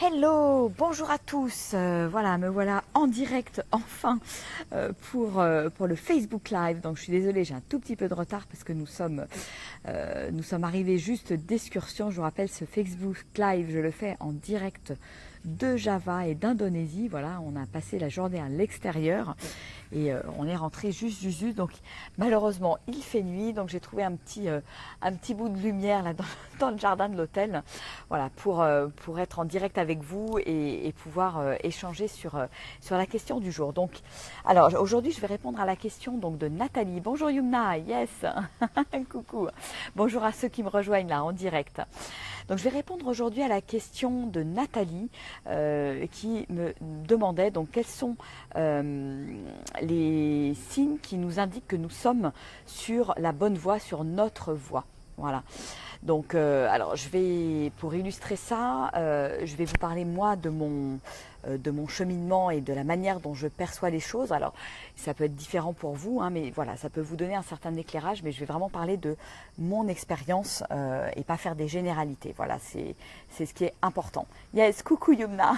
Hello, bonjour à tous. Voilà, me voilà en direct enfin pour le Facebook Live. Donc je suis désolée, j'ai un tout petit peu de retard parce que nous sommes arrivés juste d'excursion. Je vous rappelle, ce Facebook Live, je le fais en direct de Java et d'Indonésie. Voilà, on a passé la journée à l'extérieur et on est rentré juste. Donc malheureusement, il fait nuit, donc j'ai trouvé un petit bout de lumière là dans le jardin de l'hôtel. Voilà, pour être en direct avec vous et pouvoir échanger sur la question du jour. Donc, alors aujourd'hui, je vais répondre à la question donc de Nathalie. Bonjour Yumna, yes, coucou. Bonjour à ceux qui me rejoignent là en direct. Donc je vais répondre aujourd'hui à la question de Nathalie qui me demandait donc quels sont les signes qui nous indiquent que nous sommes sur la bonne voie, sur notre voie. Voilà. Donc, alors, pour illustrer ça, je vais vous parler moi de mon cheminement et de la manière dont je perçois les choses. Alors, ça peut être différent pour vous, hein, mais voilà, ça peut vous donner un certain éclairage. Mais je vais vraiment parler de mon expérience et pas faire des généralités. Voilà, c'est ce qui est important. Yes, coucou Yumna,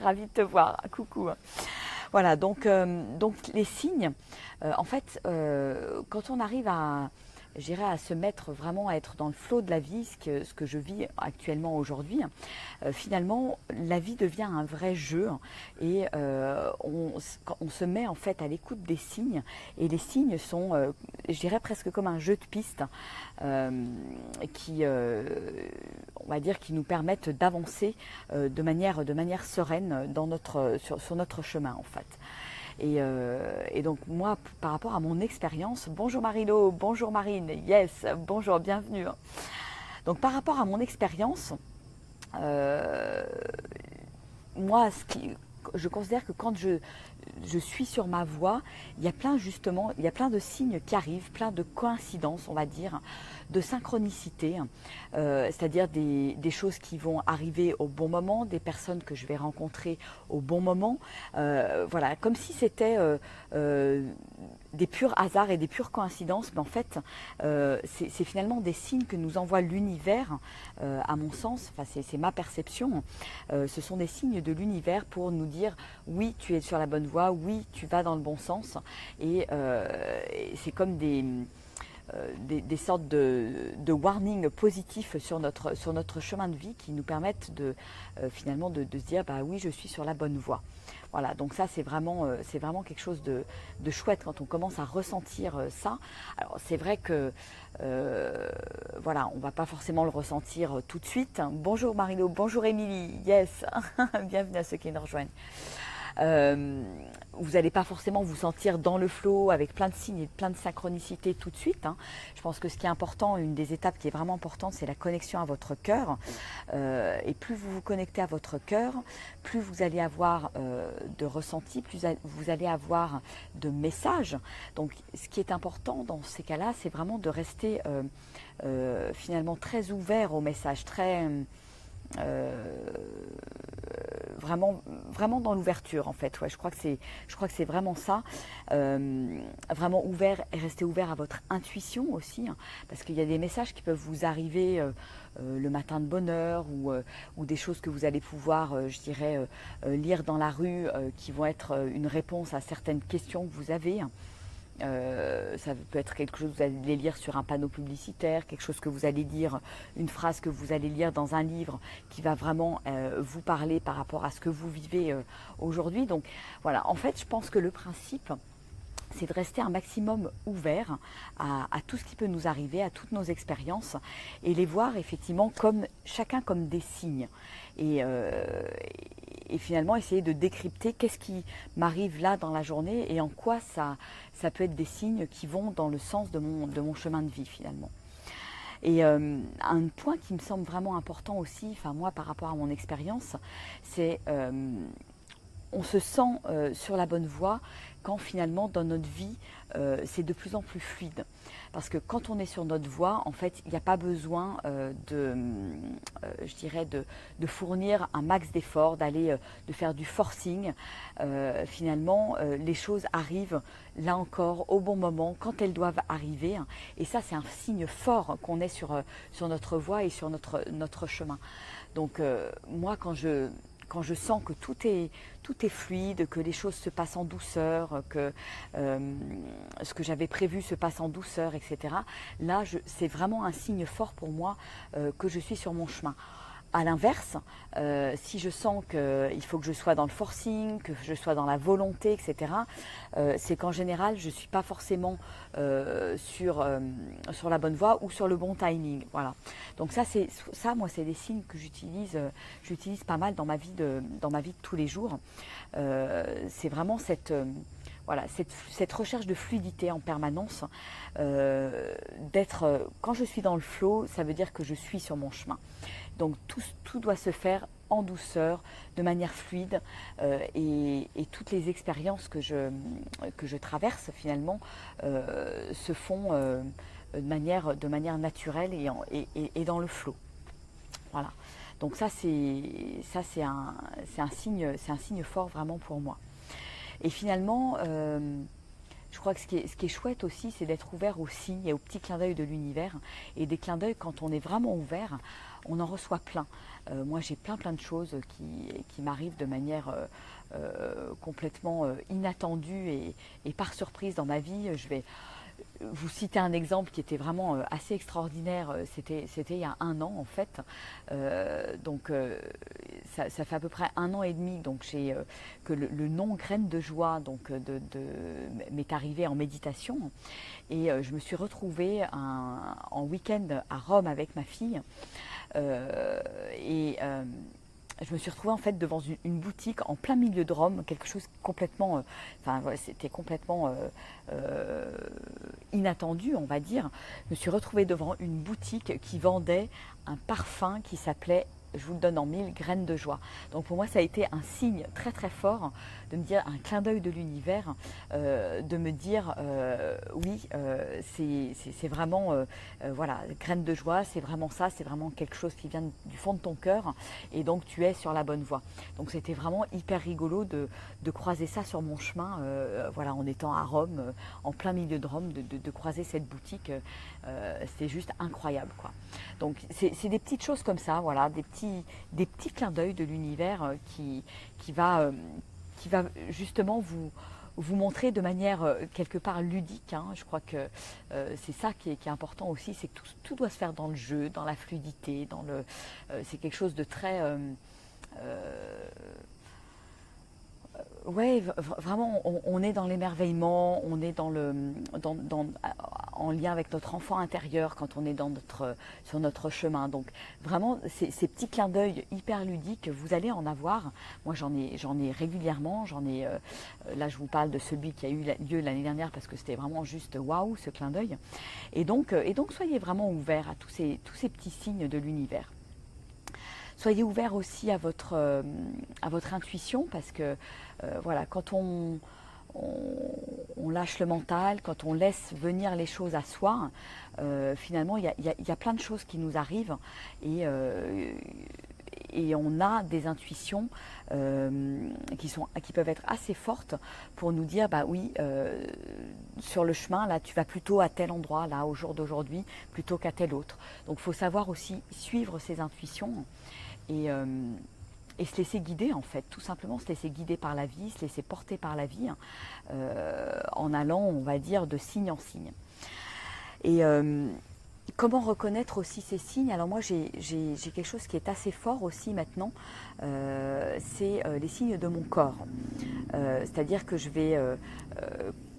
ravie de te voir. Coucou. Voilà, donc les signes. En fait, quand on arrive je dirais à se mettre vraiment à être dans le flot de la vie, ce que je vis actuellement aujourd'hui, finalement la vie devient un vrai jeu et on se met en fait à l'écoute des signes et les signes sont, je dirais presque comme un jeu de piste qui, on va dire, qui nous permettent d'avancer de manière sereine sur notre chemin en fait. Et donc moi, par rapport à mon expérience, bonjour Marilo, bonjour Marine, yes, bonjour, bienvenue. Donc par rapport à mon expérience, moi, je considère que quand je suis sur ma voie, il y a plein de signes qui arrivent, plein de coïncidences, on va dire, de synchronicité, c'est-à-dire des choses qui vont arriver au bon moment, des personnes que je vais rencontrer au bon moment, voilà, comme si c'était des purs hasards et des pures coïncidences, mais en fait, c'est finalement des signes que nous envoie l'univers, à mon sens, enfin c'est ma perception, ce sont des signes de l'univers pour nous dire oui, tu es sur la bonne voie, oui, tu vas dans le bon sens, et c'est comme des sortes de warnings positifs sur notre chemin de vie qui nous permettent finalement de se dire bah oui, je suis sur la bonne voie. Voilà, donc ça c'est vraiment quelque chose de chouette quand on commence à ressentir ça. Alors c'est vrai que voilà, on ne va pas forcément le ressentir tout de suite. Bonjour Marilo, bonjour Émilie, yes, bienvenue à ceux qui nous rejoignent. Vous n'allez pas forcément vous sentir dans le flow avec plein de signes et plein de synchronicité tout de suite. Hein. Je pense que ce qui est important, une des étapes qui est vraiment importante, c'est la connexion à votre cœur. Et plus vous vous connectez à votre cœur, plus vous allez avoir de ressentis, plus vous allez avoir de messages. Donc ce qui est important dans ces cas-là, c'est vraiment de rester finalement très ouvert aux messages, très... vraiment dans l'ouverture en fait. Ouais, je crois que c'est vraiment ça, vraiment ouvert et rester ouvert à votre intuition aussi, hein, parce qu'il y a des messages qui peuvent vous arriver le matin de bonne heure ou des choses que vous allez pouvoir, je dirais, lire dans la rue qui vont être une réponse à certaines questions que vous avez. Ça peut être quelque chose que vous allez lire sur un panneau publicitaire, quelque chose que vous allez lire, une phrase que vous allez lire dans un livre qui va vraiment vous parler par rapport à ce que vous vivez aujourd'hui. Donc voilà, en fait je pense que le principe c'est de rester un maximum ouvert à tout ce qui peut nous arriver, à toutes nos expériences et les voir effectivement chacun comme des signes. Et finalement essayer de décrypter qu'est-ce qui m'arrive là dans la journée et en quoi ça peut être des signes qui vont dans le sens de mon chemin de vie finalement. Et un point qui me semble vraiment important aussi, enfin moi par rapport à mon expérience, c'est on se sent sur la bonne voie quand finalement dans notre vie c'est de plus en plus fluide. Parce que quand on est sur notre voie, en fait, il n'y a pas besoin je dirais de fournir un max d'efforts, de faire du forcing. Finalement, les choses arrivent là encore au bon moment, quand elles doivent arriver. Et ça, c'est un signe fort qu'on est sur notre voie et sur notre chemin. Donc moi, quand je sens que tout est fluide, que les choses se passent en douceur, que ce que j'avais prévu se passe en douceur, etc. Là, c'est vraiment un signe fort pour moi que je suis sur mon chemin. À l'inverse, si je sens qu'il faut que je sois dans le forcing, que je sois dans la volonté, etc., c'est qu'en général, je ne suis pas forcément sur la bonne voie ou sur le bon timing. Voilà. Donc ça, moi, c'est des signes que j'utilise pas mal dans ma vie de tous les jours. C'est vraiment cette recherche de fluidité en permanence, quand je suis dans le flow, ça veut dire que je suis sur mon chemin. Donc tout doit se faire en douceur, de manière fluide, et toutes les expériences que je traverse finalement se font de manière naturelle et dans le flow. Voilà. Donc ça c'est un signe fort vraiment pour moi. Et finalement, je crois que ce qui est chouette aussi, c'est d'être ouvert aux signes et aux petits clins d'œil de l'univers. Et des clins d'œil, quand on est vraiment ouvert, on en reçoit plein. Moi, j'ai plein de choses qui m'arrivent de manière complètement inattendue et par surprise dans ma vie. Je vais vous citer un exemple qui était vraiment assez extraordinaire. C'était il y a 1 an en fait. Ça fait à peu près 1 an et demi donc que le nom Graine de joie m'est arrivé en méditation. Et je me suis retrouvée en week-end à Rome avec ma fille. Je me suis retrouvée en fait devant une boutique en plein milieu de Rome, quelque chose complètement, c'était complètement inattendu, on va dire. Je me suis retrouvée devant une boutique qui vendait un parfum qui s'appelait, je vous le donne en 1000, Graines de joie. Donc pour moi, ça a été un signe très très fort de me dire, un clin d'œil de l'univers, de me dire oui, c'est vraiment, voilà, Graines de joie, c'est vraiment ça, c'est vraiment quelque chose qui vient du fond de ton cœur, et donc tu es sur la bonne voie. Donc c'était vraiment hyper rigolo de croiser ça sur mon chemin, voilà, en étant à Rome, en plein milieu de Rome, de croiser cette boutique, c'était juste incroyable, quoi. Donc c'est des petites choses comme ça, voilà, des petits clins d'œil de l'univers qui va justement vous montrer de manière quelque part ludique, hein. Je crois que c'est ça qui est important aussi, c'est que tout doit se faire dans le jeu, dans la fluidité, c'est quelque chose de très ouais, vraiment, on est dans l'émerveillement, on est en lien avec notre enfant intérieur quand on est sur notre chemin. Donc vraiment, ces petits clins d'œil hyper ludiques, vous allez en avoir. Moi, j'en ai régulièrement. Là, je vous parle de celui qui a eu lieu l'année dernière parce que c'était vraiment juste waouh, ce clin d'œil. Et donc, soyez vraiment ouverts à tous ces petits signes de l'univers. Soyez ouverts aussi à votre intuition, parce que voilà, quand on lâche le mental, quand on laisse venir les choses à soi, finalement il y a plein de choses qui nous arrivent, et on a des intuitions qui peuvent être assez fortes pour nous dire, bah oui, sur le chemin, là tu vas plutôt à tel endroit, là au jour d'aujourd'hui, plutôt qu'à tel autre. Donc il faut savoir aussi suivre ses intuitions et se laisser guider, en fait, tout simplement se laisser guider par la vie, se laisser porter par la vie, en allant, on va dire, de signe en signe. Et comment reconnaître aussi ces signes? Alors moi, j'ai quelque chose qui est assez fort aussi maintenant, c'est les signes de mon corps. C'est-à-dire que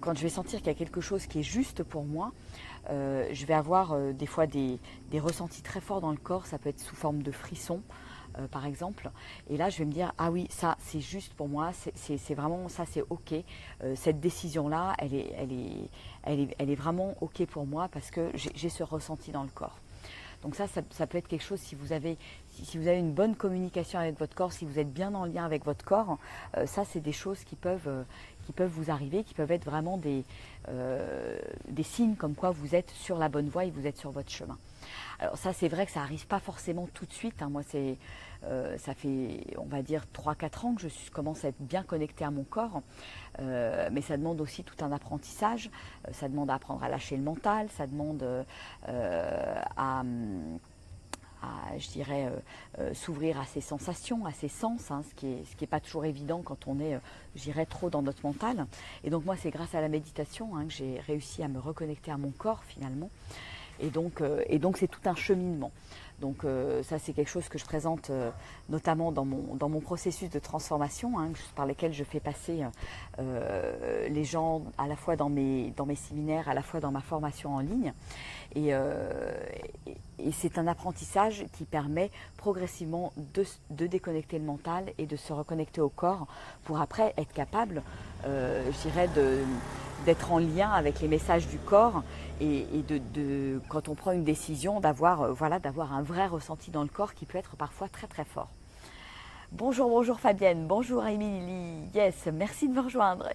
quand je vais sentir qu'il y a quelque chose qui est juste pour moi, je vais avoir des fois des ressentis très forts dans le corps. Ça peut être sous forme de frissons, par exemple, et là je vais me dire, ah oui, ça c'est juste pour moi, c'est vraiment ça, c'est ok, cette décision là elle est vraiment ok pour moi, parce que j'ai ce ressenti dans le corps. Donc ça peut être quelque chose, si vous avez une bonne communication avec votre corps, si vous êtes bien en lien avec votre corps, ça c'est des choses qui peuvent vous arriver, qui peuvent être vraiment des signes comme quoi vous êtes sur la bonne voie et vous êtes sur votre chemin. Alors ça c'est vrai que ça n'arrive pas forcément tout de suite, hein. Moi ça fait on va dire 3-4 ans que je commence à être bien connectée à mon corps, mais ça demande aussi tout un apprentissage, ça demande à apprendre à lâcher le mental, ça demande je dirais, s'ouvrir à ses sensations, à ses sens, hein, ce qui est pas toujours évident quand on est, je dirais, trop dans notre mental. Et donc moi, c'est grâce à la méditation, hein, que j'ai réussi à me reconnecter à mon corps finalement. Et donc c'est tout un cheminement. Donc ça c'est quelque chose que je présente notamment dans mon processus de transformation, hein, par lequel je fais passer les gens à la fois dans mes séminaires, à la fois dans ma formation en ligne. Et c'est un apprentissage qui permet progressivement de déconnecter le mental et de se reconnecter au corps pour après être capable, je dirais, d'être en lien avec les messages du corps et quand on prend une décision, d'avoir un vrai ressenti dans le corps qui peut être parfois très très fort. Bonjour Fabienne, bonjour Émilie, yes, merci de me rejoindre.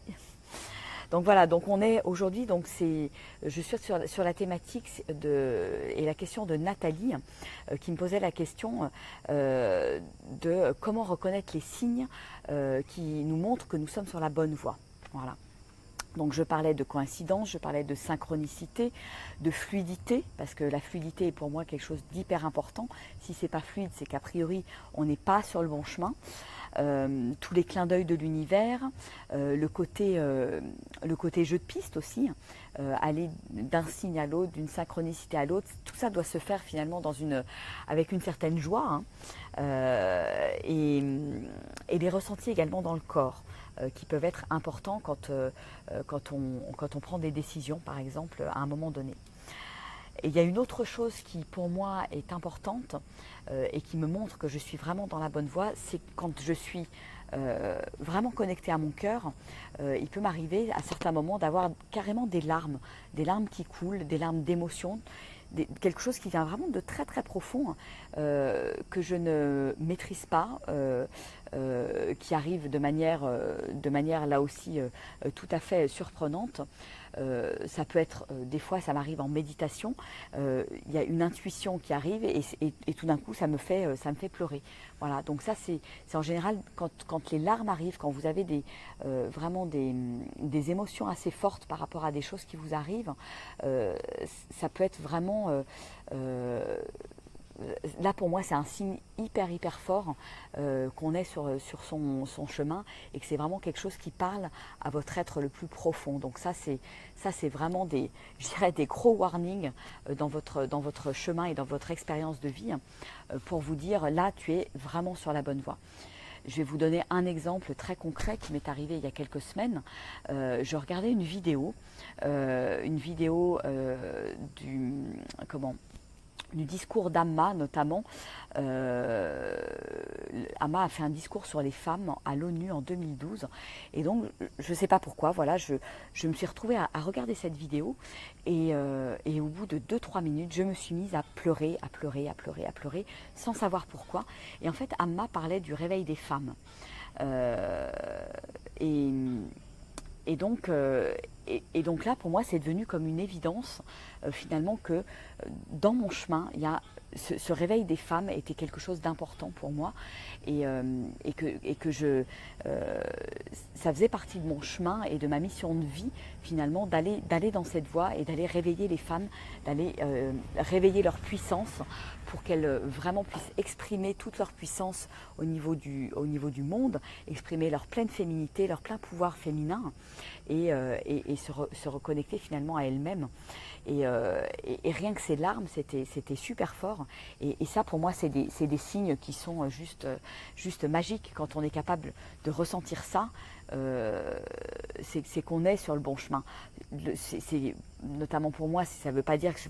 Donc voilà, donc on est aujourd'hui, je suis sur la thématique et la question de Nathalie qui me posait la question de comment reconnaître les signes qui nous montrent que nous sommes sur la bonne voie. Voilà. Donc je parlais de coïncidence, je parlais de synchronicité, de fluidité, parce que la fluidité est pour moi quelque chose d'hyper important. Si c'est pas fluide, c'est qu'a priori on n'est pas sur le bon chemin. Tous les clins d'œil de l'univers, le côté jeu de piste aussi, aller d'un signe à l'autre, d'une synchronicité à l'autre, tout ça doit se faire finalement avec une certaine joie, hein, et les ressentis également dans le corps, qui peuvent être importants quand on prend des décisions, par exemple, à un moment donné. Et il y a une autre chose qui, pour moi, est importante et qui me montre que je suis vraiment dans la bonne voie, c'est quand je suis vraiment connectée à mon cœur, il peut m'arriver à certains moments d'avoir carrément des larmes qui coulent, des larmes d'émotion, quelque chose qui vient vraiment de très très profond, que je ne maîtrise pas, qui arrive de manière là aussi tout à fait surprenante. Ça peut être, des fois ça m'arrive en méditation, il y a une intuition qui arrive et tout d'un coup ça me fait pleurer. Voilà, donc ça c'est en général quand les larmes arrivent, quand vous avez vraiment des émotions assez fortes par rapport à des choses qui vous arrivent, ça peut être vraiment... là pour moi c'est un signe hyper fort qu'on est sur son chemin et que c'est vraiment quelque chose qui parle à votre être le plus profond. Donc ça c'est vraiment je dirais des gros warnings dans votre chemin et dans votre expérience de vie, pour vous dire là tu es vraiment sur la bonne voie. Je vais vous donner un exemple très concret qui m'est arrivé il y a quelques semaines. Je regardais une vidéo du discours d'Amma notamment. Amma a fait un discours sur les femmes à l'ONU en 2012 et donc je ne sais pas pourquoi, voilà, je me suis retrouvée à regarder cette vidéo et au bout de 2-3 minutes je me suis mise à pleurer sans savoir pourquoi. Et en fait Amma parlait du réveil des femmes et donc là, pour moi, c'est devenu comme une évidence, finalement, que dans mon chemin, il y a ce réveil des femmes était quelque chose d'important pour moi et que ça faisait partie de mon chemin et de ma mission de vie, finalement, d'aller dans cette voie et d'aller réveiller les femmes, d'aller réveiller leur puissance pour qu'elles vraiment puissent exprimer toute leur puissance au niveau du monde, exprimer leur pleine féminité, leur plein pouvoir féminin et se reconnecter finalement à elles-mêmes. Et rien que ces larmes, c'était super fort. Et ça, pour moi, c'est des signes qui sont juste magiques. Quand on est capable de ressentir ça, c'est qu'on est sur le bon chemin. Notamment pour moi, ça ne veut pas dire que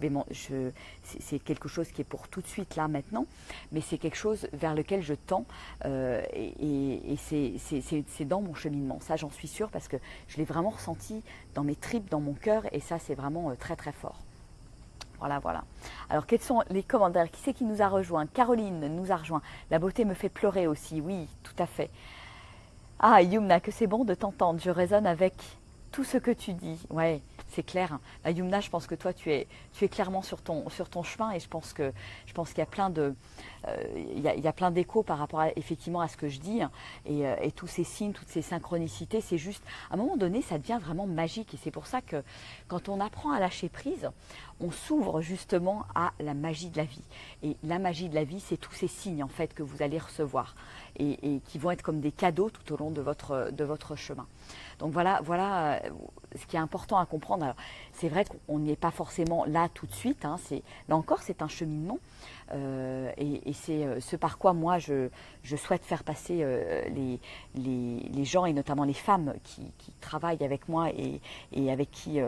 c'est quelque chose qui est pour tout de suite, là, maintenant, mais c'est quelque chose vers lequel je tends et c'est dans mon cheminement. Ça, j'en suis sûre parce que je l'ai vraiment ressenti dans mes tripes, dans mon cœur, et ça, c'est vraiment très, très fort. Voilà, voilà. Alors, quels sont les commentaires? Qui c'est qui nous a rejoint? Caroline nous a rejoint. La beauté me fait pleurer aussi. Oui, tout à fait. Ah, Yumna, que c'est bon de t'entendre. Je résonne avec tout ce que tu dis. Ouais, c'est clair. Bah, Yumna, je pense que toi, tu es clairement sur ton chemin et je pense qu'il y a plein de, il y a plein d'échos par rapport effectivement à ce que je dis et tous ces signes, toutes ces synchronicités. C'est juste, à un moment donné, ça devient vraiment magique et c'est pour ça que quand on apprend à lâcher prise, on s'ouvre justement à la magie de la vie. Et la magie de la vie, c'est tous ces signes en fait que vous allez recevoir et qui vont être comme des cadeaux tout au long de votre chemin. Donc voilà ce qui est important à comprendre. C'est vrai qu'on n'y est pas forcément là tout de suite. Hein, là encore, c'est un cheminement. Et c'est ce par quoi moi je souhaite faire passer les gens et notamment les femmes qui travaillent avec moi et avec qui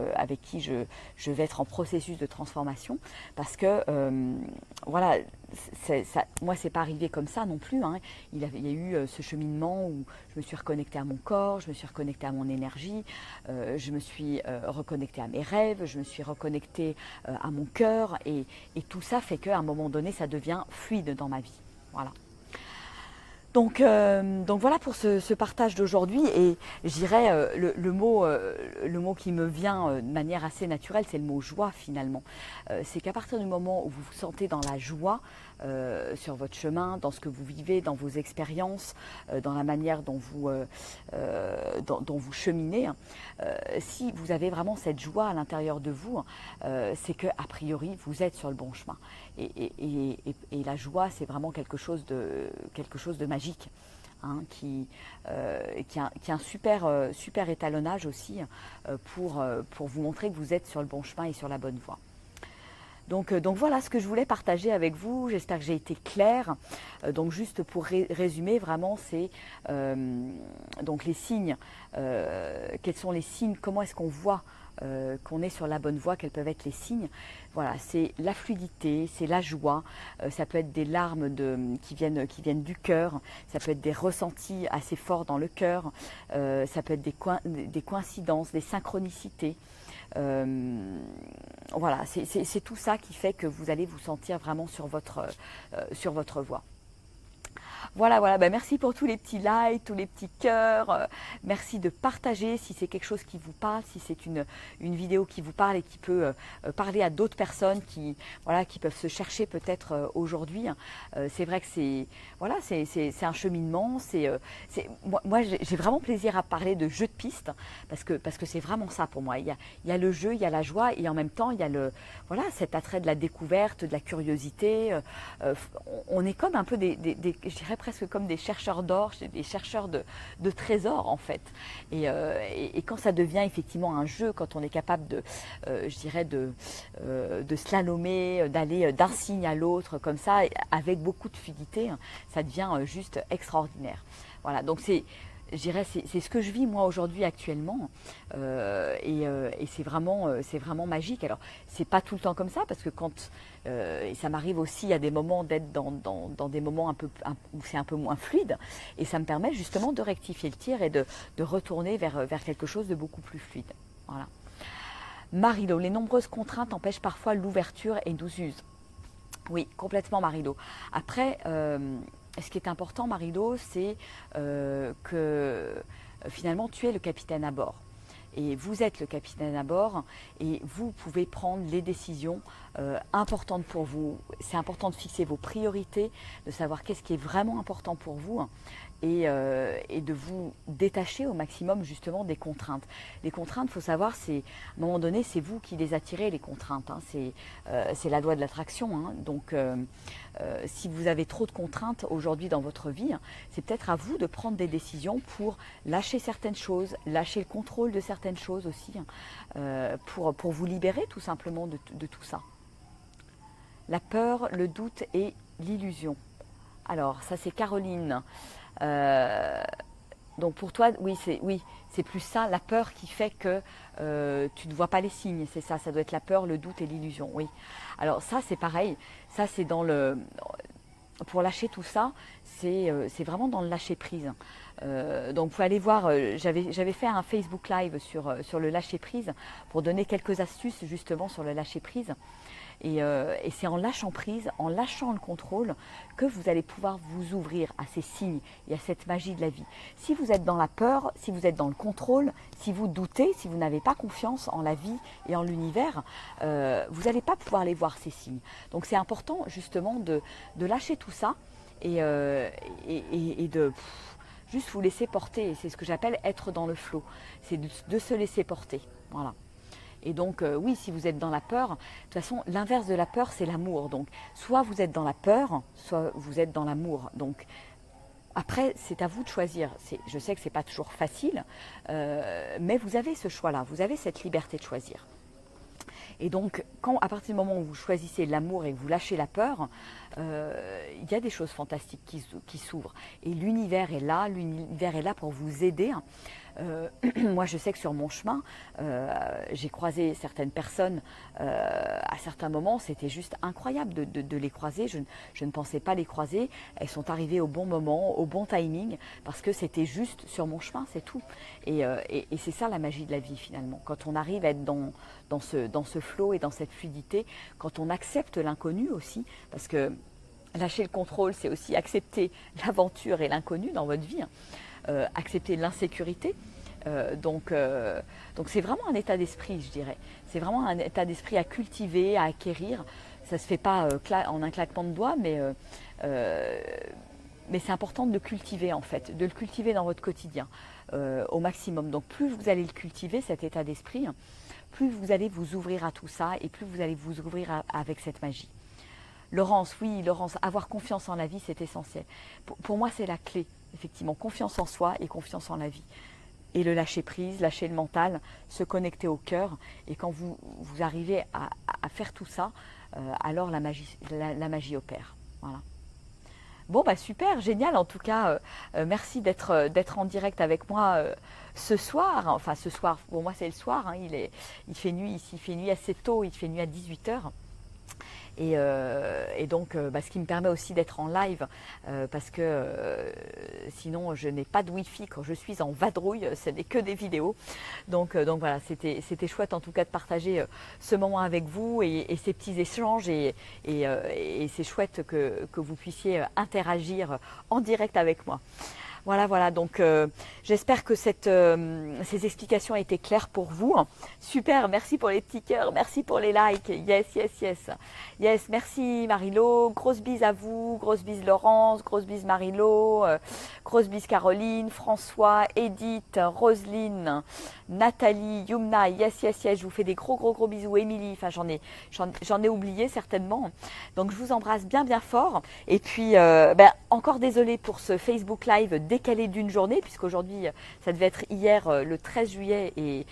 je vais être en processus de transformation parce que voilà, moi c'est pas arrivé comme ça non plus, hein. Il y a eu ce cheminement où je me suis reconnectée à mon corps, je me suis reconnectée à mon énergie, je me suis reconnectée à mes rêves, je me suis reconnectée à mon cœur et tout ça fait qu'à un moment donné ça devient fluide dans ma vie. Voilà. Donc voilà pour ce partage d'aujourd'hui et je dirais le mot qui me vient de manière assez naturelle, c'est le mot joie finalement. C'est qu'à partir du moment où vous vous sentez dans la joie sur votre chemin, dans ce que vous vivez, dans vos expériences, dans la manière dont vous cheminez, si vous avez vraiment cette joie à l'intérieur de vous, c'est que a priori vous êtes sur le bon chemin. Et la joie, c'est vraiment quelque chose de magique, hein, qui a un super étalonnage aussi pour vous montrer que vous êtes sur le bon chemin et sur la bonne voie. Donc voilà ce que je voulais partager avec vous. J'espère que j'ai été claire. Donc juste pour résumer, vraiment, c'est donc les signes. Quels sont les signes? Comment est-ce qu'on voit qu'on est sur la bonne voie? Quels peuvent être les signes? Voilà, c'est la fluidité, c'est la joie. Ça peut être des larmes qui viennent du cœur. Ça peut être des ressentis assez forts dans le cœur. Ça peut être des coïncidences, des synchronicités. Voilà, c'est tout ça qui fait que vous allez vous sentir vraiment sur votre voie. Voilà, bah merci pour tous les petits likes, tous les petits cœurs. Merci de partager si c'est quelque chose qui vous parle, si c'est une vidéo qui vous parle et qui peut parler à d'autres personnes qui peuvent se chercher peut-être aujourd'hui. C'est vrai que c'est un cheminement. Moi j'ai vraiment plaisir à parler de jeu de piste parce que c'est vraiment ça pour moi. Il y a le jeu, il y a la joie et en même temps il y a cet attrait de la découverte, de la curiosité. On est comme un peu je dirais presque comme des chercheurs d'or, des chercheurs de trésors en fait. Et quand ça devient effectivement un jeu, quand on est capable de slalomer, d'aller d'un signe à l'autre comme ça, avec beaucoup de fluidité, ça devient juste extraordinaire. Voilà, donc c'est ce que je vis moi aujourd'hui actuellement et c'est vraiment magique. Alors c'est pas tout le temps comme ça parce que et ça m'arrive aussi à des moments d'être dans des moments où c'est un peu moins fluide et ça me permet justement de rectifier le tir et de retourner vers quelque chose de beaucoup plus fluide. Voilà. Marilo, les nombreuses contraintes empêchent parfois l'ouverture et nous usent. Oui, complètement Marilo. Après, ce qui est important Marilo, c'est que finalement tu es le capitaine à bord. Et vous êtes le capitaine à bord et vous pouvez prendre les décisions importantes pour vous. C'est important de fixer vos priorités, de savoir qu'est-ce qui est vraiment important pour vous et de vous détacher au maximum justement des contraintes. Les contraintes, il faut savoir, à un moment donné, c'est vous qui les attirez, les contraintes. Hein. C'est la loi de l'attraction. Hein. Donc, si vous avez trop de contraintes aujourd'hui dans votre vie, c'est peut-être à vous de prendre des décisions pour lâcher certaines choses, lâcher le contrôle de certaines choses aussi, pour vous libérer tout simplement de tout ça. La peur, le doute et l'illusion. Alors, ça c'est Caroline. Donc pour toi, oui, c'est plus ça, la peur qui fait que tu ne vois pas les signes, c'est ça doit être la peur, le doute et l'illusion, oui. Alors ça c'est pareil, ça c'est pour lâcher tout ça, c'est vraiment dans le lâcher prise. Donc vous pouvez aller voir, j'avais fait un Facebook Live sur le lâcher prise pour donner quelques astuces justement sur le lâcher prise. Et c'est en lâchant prise, en lâchant le contrôle, que vous allez pouvoir vous ouvrir à ces signes et à cette magie de la vie. Si vous êtes dans la peur, si vous êtes dans le contrôle, si vous doutez, si vous n'avez pas confiance en la vie et en l'univers, vous n'allez pas pouvoir les voir, ces signes. Donc c'est important justement de lâcher tout ça et de juste vous laisser porter. C'est ce que j'appelle être dans le flot. C'est de se laisser porter. Voilà. Et donc, oui, si vous êtes dans la peur, de toute façon, l'inverse de la peur, c'est l'amour. Donc, soit vous êtes dans la peur, soit vous êtes dans l'amour. Donc, après, c'est à vous de choisir. Je sais que ce n'est pas toujours facile, mais vous avez ce choix-là. Vous avez cette liberté de choisir. Et donc, à partir du moment où vous choisissez l'amour et que vous lâchez la peur, il y a des choses fantastiques qui s'ouvrent. Et l'univers est là pour vous aider. Moi, je sais que sur mon chemin, j'ai croisé certaines personnes à certains moments. C'était juste incroyable de les croiser. Je ne pensais pas les croiser. Elles sont arrivées au bon moment, au bon timing, parce que c'était juste sur mon chemin, c'est tout. Et c'est ça la magie de la vie, finalement. Quand on arrive à être dans ce flow et dans cette fluidité, quand on accepte l'inconnu aussi, parce que lâcher le contrôle, c'est aussi accepter l'aventure et l'inconnu dans votre vie. Accepter l'insécurité. Donc c'est vraiment un état d'esprit, je dirais. C'est vraiment un état d'esprit à cultiver, à acquérir. Ça ne se fait pas en un claquement de doigts, mais c'est important de le cultiver en fait, de le cultiver dans votre quotidien au maximum. Donc plus vous allez le cultiver, cet état d'esprit, plus vous allez vous ouvrir à tout ça et plus vous allez vous ouvrir avec cette magie. Laurence, oui, Laurence, avoir confiance en la vie, c'est essentiel. Pour moi, c'est la clé. Effectivement, confiance en soi et confiance en la vie. Et le lâcher prise, lâcher le mental, se connecter au cœur. Et quand vous arrivez à faire tout ça, alors la magie opère. Voilà. Bon, bah super, génial. En tout cas, merci d'être en direct avec moi ce soir. Enfin, ce soir, pour moi, c'est le soir. Hein, il fait nuit ici, il fait nuit assez tôt, il fait nuit à 18 h. Et donc, ce qui me permet aussi d'être en live, parce que sinon, je n'ai pas de Wi-Fi quand je suis en vadrouille, ce n'est que des vidéos. Donc voilà, c'était chouette en tout cas de partager ce moment avec vous et ces petits échanges. Et c'est chouette que vous puissiez interagir en direct avec moi. Voilà, donc j'espère que ces explications étaient claires pour vous. Super, merci pour les petits cœurs, merci pour les likes. Yes, merci Marilo, grosse bise à vous, grosse bise Laurence, grosse bise Marilo, grosse bise Caroline, François, Edith, Roselyne, Nathalie, Yumna, yes, je vous fais des gros bisous. Émilie, enfin j'en ai oublié certainement. Donc je vous embrasse bien fort. Et puis encore désolée pour ce Facebook Live décalé d'une journée, puisqu'aujourd'hui, ça devait être hier le 13 juillet et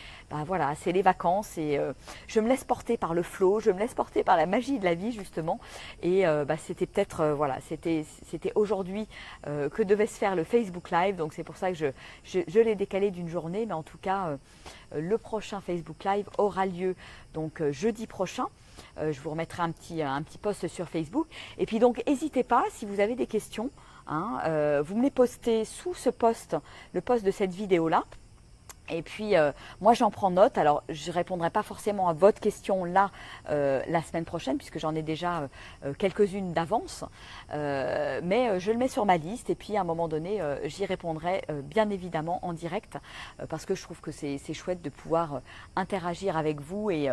voilà, c'est les vacances et je me laisse porter par le flow, je me laisse porter par la magie de la vie justement et c'était peut-être, voilà, c'était aujourd'hui que devait se faire le Facebook Live, donc c'est pour ça que je l'ai décalé d'une journée, mais en tout cas, le prochain Facebook Live aura lieu donc jeudi prochain. Je vous remettrai un petit post sur Facebook. Et puis donc, n'hésitez pas, si vous avez des questions, vous me les postez sous ce post, le post de cette vidéo-là. Et puis, moi, j'en prends note. Alors, je ne répondrai pas forcément à votre question là, la semaine prochaine, puisque j'en ai déjà quelques-unes d'avance. Mais je le mets sur ma liste et puis, à un moment donné, j'y répondrai bien évidemment en direct, parce que je trouve que c'est chouette de pouvoir interagir avec vous et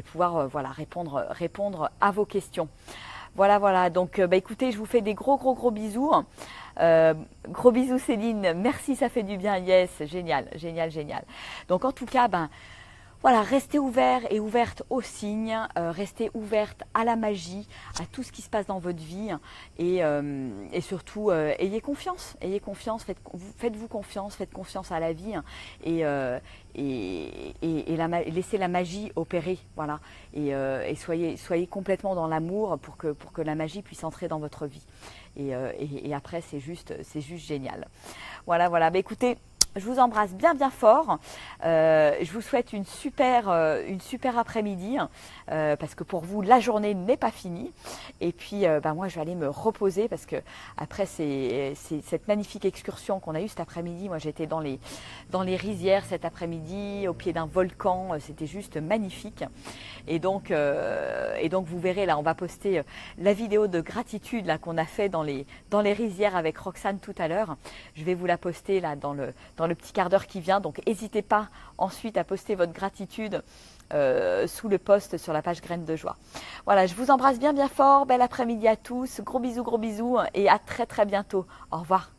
pouvoir voilà, répondre à vos questions. Voilà. Donc, écoutez, je vous fais des gros bisous. Gros bisous Céline, merci, ça fait du bien, yes, génial. Donc en tout cas, voilà, restez ouverts et ouvertes aux signes, restez ouvertes à la magie, à tout ce qui se passe dans votre vie et surtout ayez confiance, faites-vous confiance, faites confiance à la vie et laissez la magie opérer, voilà, et soyez complètement dans l'amour pour que la magie puisse entrer dans votre vie et après c'est juste génial. Voilà, écoutez, Je vous embrasse bien bien fort. Je vous souhaite une super après-midi parce que pour vous la journée n'est pas finie. Et puis moi je vais aller me reposer parce que après c'est cette magnifique excursion qu'on a eue cet après-midi. Moi j'étais dans les rizières cet après-midi au pied d'un volcan. C'était juste magnifique. Et donc vous verrez là, on va poster la vidéo de gratitude là qu'on a fait dans les rizières avec Roxane tout à l'heure. Je vais vous la poster là dans le petit quart d'heure qui vient. Donc n'hésitez pas ensuite à poster votre gratitude sous le post sur la page Graines de Joie. Voilà, je vous embrasse bien bien fort. Bel après-midi à tous. Gros bisous et à très très bientôt. Au revoir.